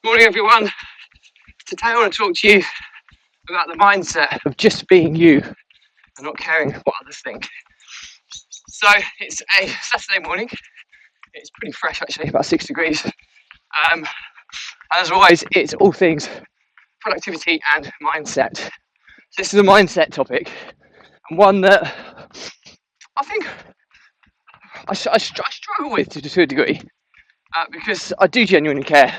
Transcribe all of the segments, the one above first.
Morning, everyone. Today I want to talk to you about the mindset of just being you and not caring what others think. So it's a Saturday morning. It's pretty fresh actually, about 6 degrees. And as always, it's all things productivity and mindset. So this is a mindset topic, and one that I think I struggle with to a degree, because I do genuinely care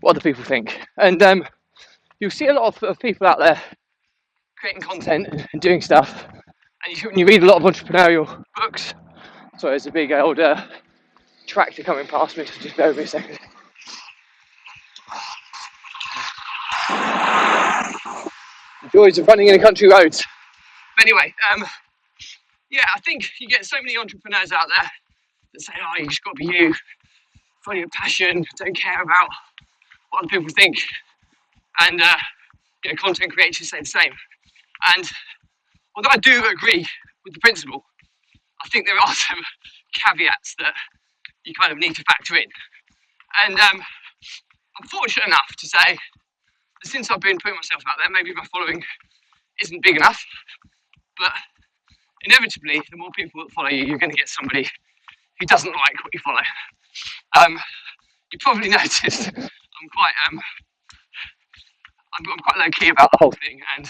what other people think. And you'll see a lot of people out there creating content and doing stuff, and you read a lot of entrepreneurial books. So there's a big old tractor coming past me, so just bear with me a second. The joys of running in a country roads. But anyway, yeah, I think you get so many entrepreneurs out there that say, oh, you just got to be you, follow your passion, don't care about what other people think. And content creators say the same. And although I do agree with the principle, I think there are some caveats that you kind of need to factor in. And I'm fortunate enough to say that since I've been putting myself out there, maybe my following isn't big enough, but inevitably, the more people that follow you, you're going to get somebody who doesn't like what you follow. You probably noticed I'm quite low key about the whole thing, and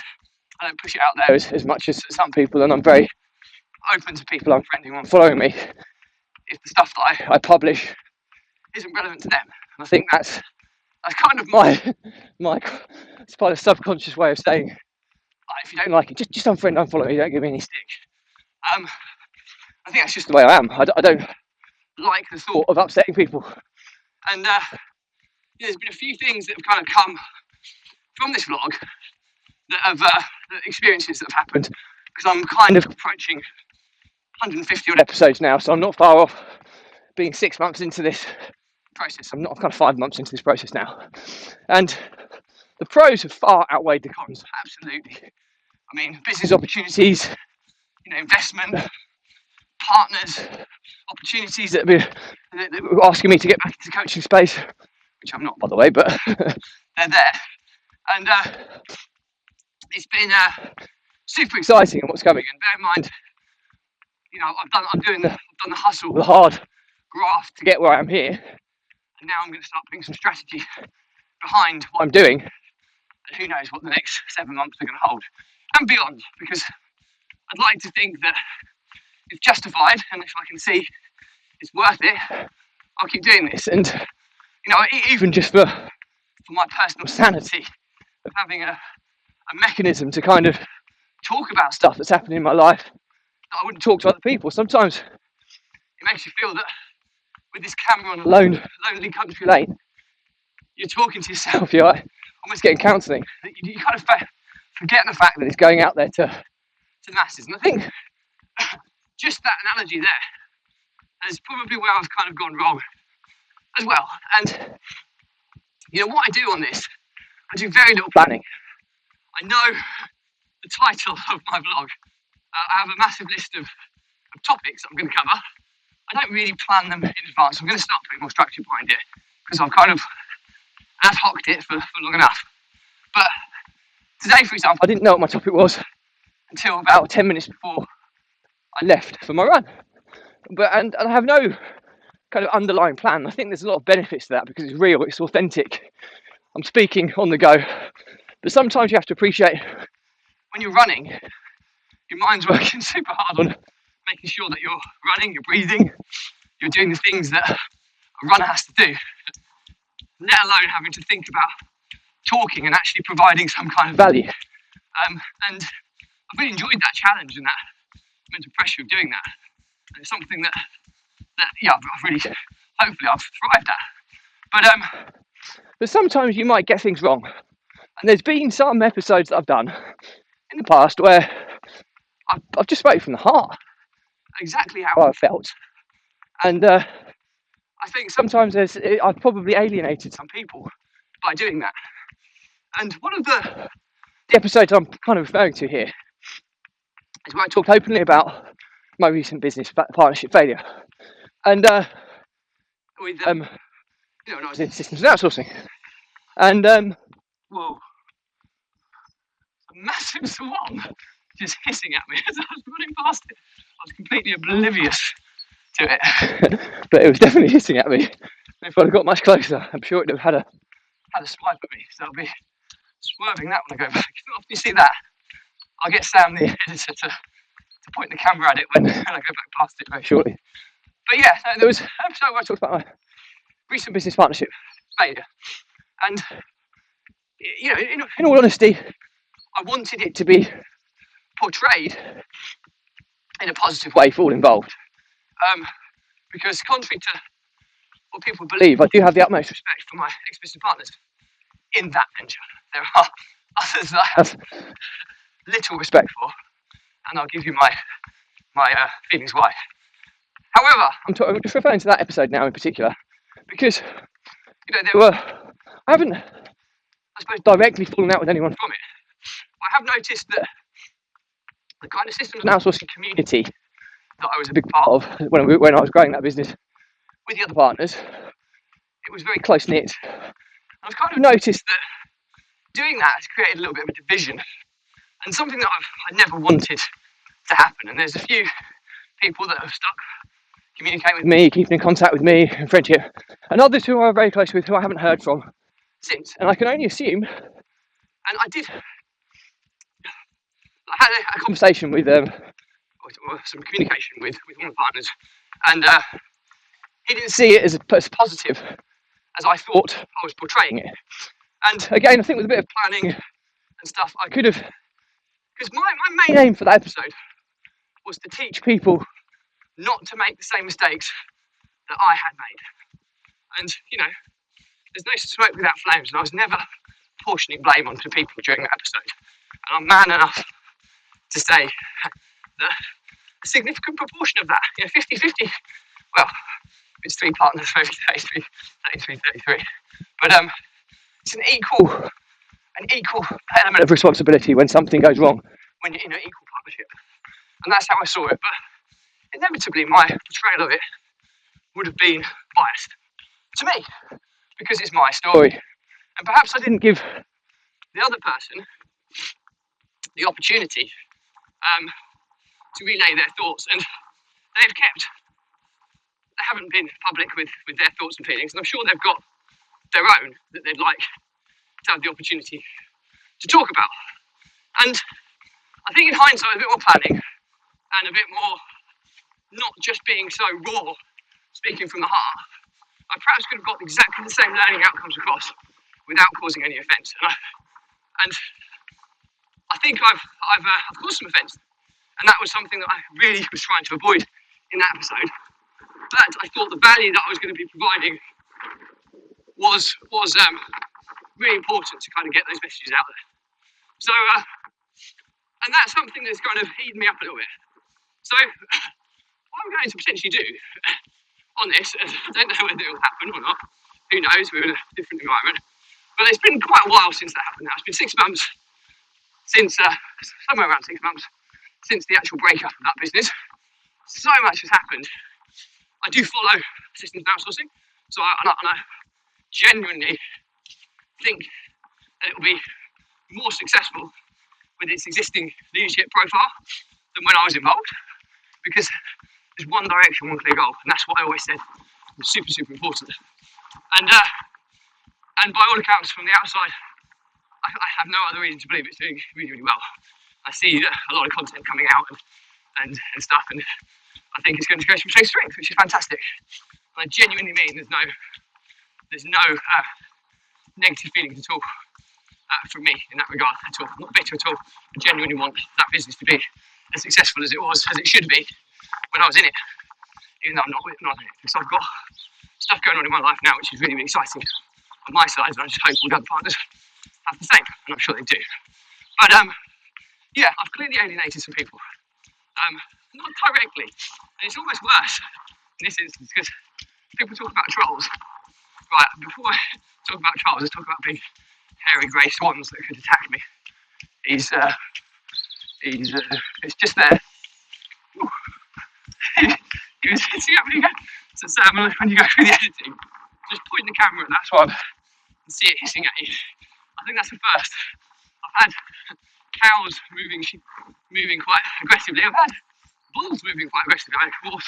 I don't push it out there as much as some people, and I'm very open to people unfriending and following me if the stuff that I publish isn't relevant to them. And I think that's kind of my it's quite a subconscious way of saying, if you don't like it, just unfriend, unfollow me, don't give me any stick. I think that's just the way I am. I don't like the thought of upsetting people. And there's been a few things that have kind of come from this vlog that have experiences that have happened, because I'm kind of approaching 150 odd episodes now, so I'm not far off being 6 months into this process. I'm kind of 5 months into this process now, and the pros have far outweighed the cons. Absolutely. I mean, business opportunities, investment, partners, opportunities that were asking me to get back into the coaching space, which I'm not, by the way, but they're there. And it's been super exciting in what's coming. And bear in mind, I've done the hustle, the hard graft to get where I am here, and now I'm going to start putting some strategy behind what I'm doing. And who knows what the next 7 months are going to hold and beyond, because I'd like to think that it's justified, and if I can see it's worth it, I'll keep doing this. And even just for my personal sanity of having a mechanism to kind of talk about stuff that's happening in my life that I wouldn't talk to other people. Sometimes it makes you feel that with this camera on a lonely country lane, you're talking to yourself, you're like almost getting counselling. You kind of forget the fact that it's going out there to the masses. And I think just that analogy there is probably where I've kind of gone wrong as well. And what I do on this, I do very little planning. I know the title of my vlog. I have a massive list of topics that I'm going to cover. I don't really plan them in advance. I'm going to start putting more structure behind it, because I've kind of ad hoc'd it for long enough. But today, for example, I didn't know what my topic was until about 10 minutes before I left for my run. And I have no kind of underlying plan. I think there's a lot of benefits to that, because it's real, it's authentic. I'm speaking on the go. But sometimes you have to appreciate when you're running, your mind's working super hard on making sure that you're running, you're breathing, you're doing the things that a runner has to do, let alone having to think about talking and actually providing some kind of value. And I've really enjoyed that challenge and that mental pressure of doing that. And it's something that I've really, hopefully I've thrived at. But sometimes you might get things wrong. And there's been some episodes that I've done in the past where I've just spoken from the heart, exactly how I felt. And I think sometimes I've probably alienated some people by doing that. And one of the episodes I'm kind of referring to here is where I talked openly about my recent business partnership failure. And with when I was in systems and outsourcing. And whoa, a massive swan just hissing at me as I was running past it. I was completely oblivious to it, but it was definitely hissing at me. And if I'd have got much closer, I'm sure it would have had a swipe at me. So I'll be swerving that when I go back. After you see that, I'll get Sam, the editor, to point the camera at it when I go back past it very shortly. But yeah, there was an episode where I talked about my recent business partnership failure. And, in all honesty, I wanted it to be portrayed in a positive way for all involved. Because contrary to what people believe, I do have the utmost respect for my ex-business partners in that venture. There are others that I have little respect for, and I'll give you my feelings why. However, I'm just referring to that episode now in particular because I haven't, I suppose, directly fallen out with anyone from it. I have noticed that the kind of systems and outsourcing community that I was a big part of when I was growing that business with the other partners, it was very close knit. I've kind of noticed that doing that has created a little bit of a division, and something that I never wanted to happen. And there's a few people that have stuck communicating with me, keeping in contact with me in friendship, and others who I'm very close with who I haven't heard from since. And I can only assume, and I had a conversation with or some communication with one of the partners, and he didn't see it as positive as I thought I was portraying it. And again, I think with a bit of planning and stuff, I could have, because my main aim for that episode was to teach people not to make the same mistakes that I had made. And, there's no smoke without flames, and I was never portioning blame onto people during that episode. And I'm man enough to say that a significant proportion of that, 50-50, well, it's three partners, maybe 33. But it's an equal element of responsibility when something goes wrong, when you're in an equal partnership. And that's how I saw it. But inevitably, my portrayal of it would have been biased to me, because it's my story. And perhaps I didn't give the other person the opportunity to relay their thoughts, and they haven't been public with their thoughts and feelings, and I'm sure they've got their own that they'd like to have the opportunity to talk about. And I think in hindsight, a bit more planning and a bit more not just being so raw, speaking from the heart, I perhaps could have got exactly the same learning outcomes across without causing any offence. And I think I've caused some offence, and that was something that I really was trying to avoid in that episode. But I thought the value that I was going to be providing was really important to kind of get those messages out there. So, and that's something that's kind of heated me up a little bit. So, what I'm going to potentially do on this, I don't know whether it will happen or not, who knows, we're in a different environment, but it's been quite a while since that happened now. It's been 6 months since, somewhere around 6 months, since the actual breakup of that business. So much has happened. I do follow systems outsourcing, so I genuinely think that it will be more successful with its existing leadership profile than when I was involved, because there's one direction, one clear goal, and that's what I always said was super, super important. And by all accounts from the outside, I have no other reason to believe it's doing really, really well. I see a lot of content coming out and stuff, and I think it's going to go from strength to strength, which is fantastic. And I genuinely mean there's no negative feelings at all from me in that regard at all. I'm not bitter at all. I genuinely want that business to be as successful as it should be when I was in it, even though I'm not in it. So I've got stuff going on in my life now which is really, really exciting on my side, and I just hope all the other partners have the same, and I'm sure they do. But yeah, I've clearly alienated some people. Not directly, and it's almost worse in this instance because people talk about trolls. Right, before I talk about trolls, let's talk about big hairy grey swans that could attack me. It's just there. He was hitting at me again. So Sam, when you go through the editing, just point the camera at that one and see it hissing at you. I think that's the first. I've had cows moving quite aggressively. I've had bulls moving quite aggressively. I've had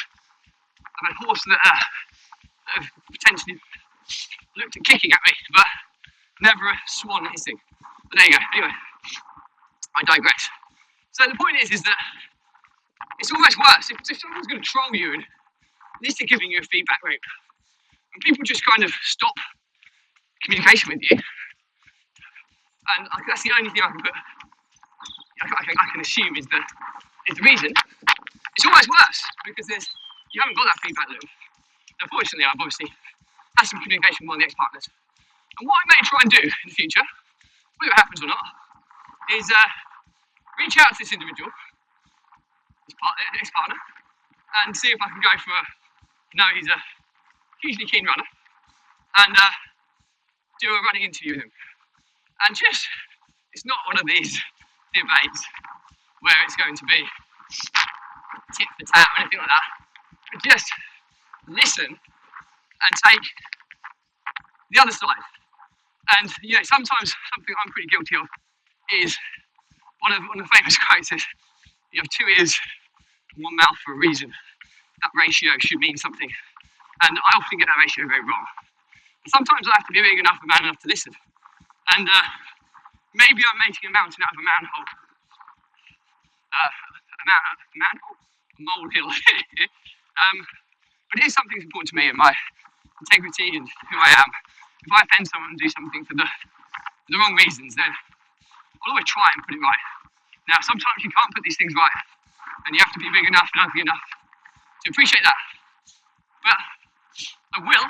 a horse that have potentially looked at kicking at me, but never a swan hissing. But there you go. Anyway, I digress. So the point is that it's almost worse if someone's going to troll you and at least they're giving you a feedback loop, and people just kind of stop communication with you. And that's the only thing I can assume is the reason. It's almost worse because you haven't got that feedback loop. Unfortunately, I've obviously had some communication with one of the ex-partners. And what I may try and do in the future, whether it happens or not, is reach out to this individual, this ex-partner, and see if I can go for he's a hugely keen runner, and do a running interview with him. And it's not one of these debates where it's going to be tit for tat or anything like that, but just listen and take the other side. And sometimes something I'm pretty guilty of is one of the famous quotes is, you have two ears and one mouth for a reason. That ratio should mean something. And I often get that ratio very wrong. And sometimes I have to be big enough and man enough to listen. And maybe I'm making a mountain out of a manhole. A molehill. But it is something that's important to me and my integrity and who I am. If I offend someone and do something for the wrong reasons, then I'll always try and put it right. Now, sometimes you can't put these things right, and you have to be big enough and ugly enough to appreciate that. But I will,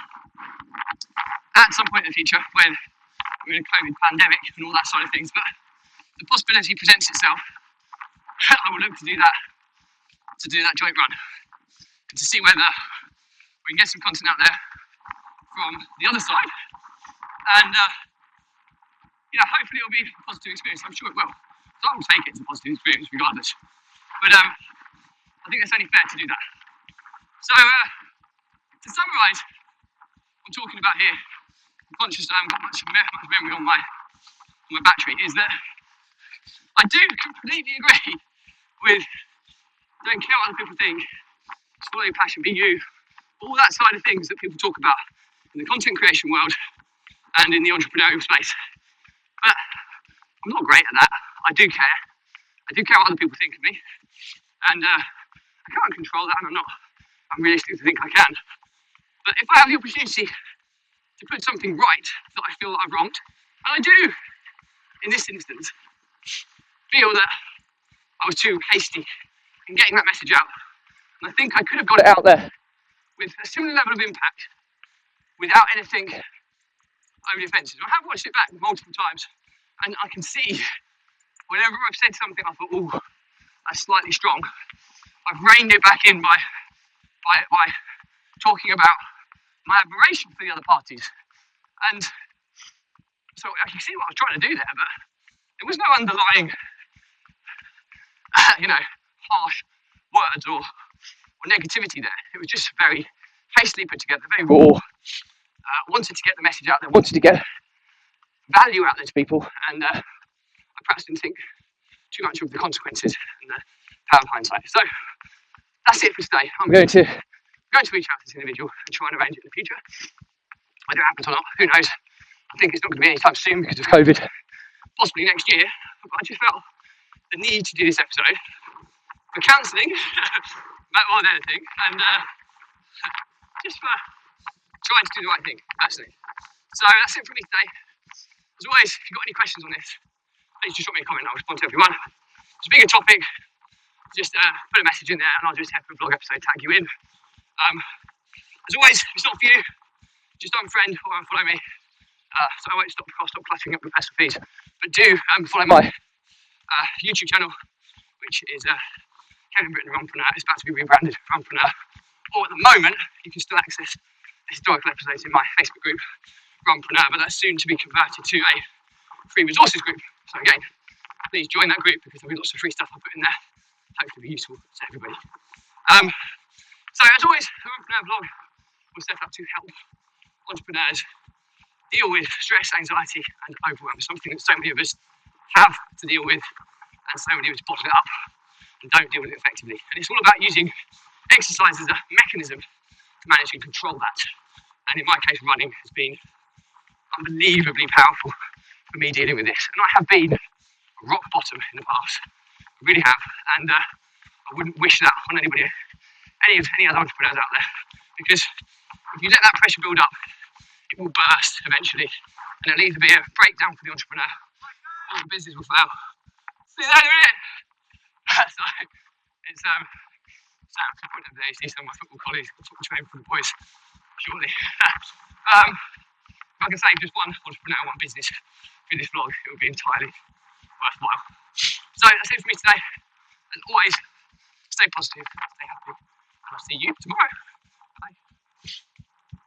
at some point in the future, when we're in a COVID pandemic and all that side of things, but the possibility presents itself, I will look to do that joint run, and to see whether we can get some content out there from the other side, and hopefully it'll be a positive experience. I'm sure it will. So I will take it as a positive experience regardless. But I think it's only fair to do that. So to summarise what I'm talking about here, I'm conscious I haven't got much memory on my battery, is that I do completely agree with don't care what other people think, just follow your passion, be you, all that side of things that people talk about in the content creation world and in the entrepreneurial space. But I'm not great at that. I do care. I do care what other people think of me. And I can't control that, and I'm realistic to think I can. But if I have the opportunity to put something right that I feel that I've wronged, and I do, in this instance, feel that I was too hasty in getting that message out. And I think I could have got it out there with a similar level of impact without anything overly offensive. I have watched it back multiple times, and I can see whenever I've said something I thought, oh, that's slightly strong, I've reined it back in by talking about my admiration for the other parties. And so I can see what I was trying to do there, but there was no underlying, harsh words or negativity there. It was just very hastily put together, very raw. Wanted to get the message out there, wanted to get value out there to people, and I perhaps didn't think too much of the consequences and the power of hindsight. So that's it for today. I'm going to reach out to this individual and try and arrange it in the future. Whether it happens or not, who knows? I think it's not going to be anytime soon because of COVID. Possibly next year. But I just felt the need to do this episode for counselling more than anything, and just for trying to do the right thing, personally. So that's it from me today. As always, if you've got any questions on this, please just drop me a comment. I'll respond to everyone. It's a bigger topic. Just put a message in there, and I'll just have a blog episode, tag you in. As always, if it's not for you, just unfriend or unfollow me. So I won't stop cluttering up the personal feed. But do follow my YouTube channel, which is Kevin Britton Runpreneur. It's about to be rebranded Runpreneur. Or at the moment, you can still access the historical episodes in my Facebook group, Runpreneur, but that's soon to be converted to a free resources group. So again, please join that group because there'll be lots of free stuff I put in there. Hopefully be useful to everybody. So as always, the Runpreneur vlog was set up to help entrepreneurs deal with stress, anxiety, and overwhelm. Something that so many of us have to deal with, and so many of us bottle it up and don't deal with it effectively. And it's all about using exercise as a mechanism to manage and control that. And in my case, running has been unbelievably powerful for me dealing with this. And I have been rock bottom in the past. I really have. And I wouldn't wish that on anybody, any other entrepreneurs out there. Because if you let that pressure build up, it will burst eventually. And it'll either be a breakdown for the entrepreneur or the business will fail. See that in a minute? So it's Sam, to the point of the day, see some of my football colleagues, football training for the boys, surely. If I can save just one entrepreneur, one business through this vlog, it would be entirely worthwhile. So that's it for me today. As always, stay positive, stay happy, and I'll see you tomorrow.